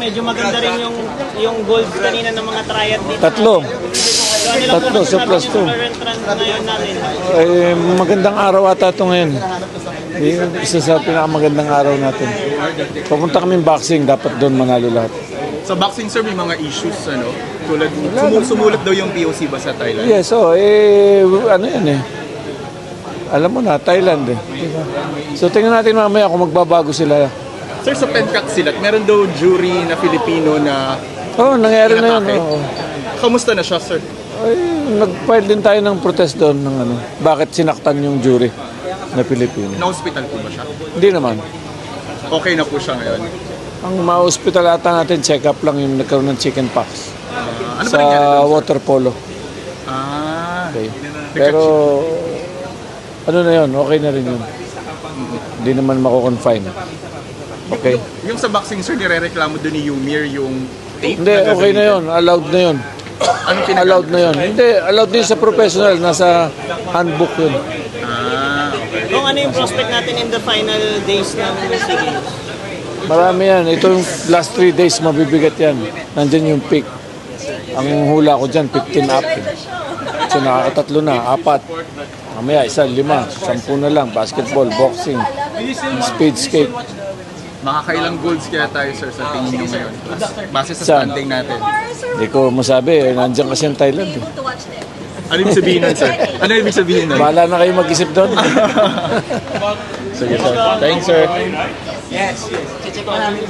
Medyo maganda rin yung gold kanina ng mga triad dito. Tatlo. So, ano lang po Tatlo, masasabi plus niyo two. sa current trend ngayon natin? Magandang araw ata ito ngayon. Yung isa sa pinakamagandang araw natin. Papunta kami boxing, dapat doon manalo lahat. Sa boxing, sir, may mga issues, ano? Tulad, sumulat daw yung POC ba sa Thailand? Yes, ano yan eh. Alam mo na, Thailand eh. Diba? So tingnan natin mamaya kung magbabago sila. Sir, sa Pencak Silat, meron daw jury na Filipino na Nangyari na yun. inatake. Oo. Kamusta na siya, sir? Nag-file din tayo ng protest doon ng ano. Bakit sinaktan yung jury na Pilipino? Na-hospital po ba siya? Hindi naman. Okay na po siya ngayon. Ang ma-hospital ata natin, check-up lang yung nagkaroon ng chicken pox. Ano Sa ba nangyari doon, sir? water polo. Okay. Pero, ano na yun, okay na rin yun. Hindi naman mako-confine. Okay. Yung sa boxing, sir, nire-reklamo doon ni Yumir yung tape? Hindi, okay na yun. Allowed na yun. Anong Allowed na yun. Hindi, allowed din sa professional. Nasa handbook yun. Okay. Kung ano yung prospect natin in the final days ng SEA Games? Marami yan. Ito yung last 3 days, mabibigat yan. Nandyan yung peak. Ang hula ko dyan, 15 up. So nakakatatlo na, 4. Mamaya, 1, 5, 10 na lang. Basketball, boxing, speed skate. Makakailang golds kaya tayo, sir, sa tingin nyo ngayon? Base sa Saan? standing natin. Hindi ko masabi, nandiyan kasi yung Thailand. Eh. Ano ibig sabihin nun, sir? Ano ibig sabihin nun? Bahala na kayo mag-isip doon. Sige, sir. Thanks, sir. Yes. Check ko namin.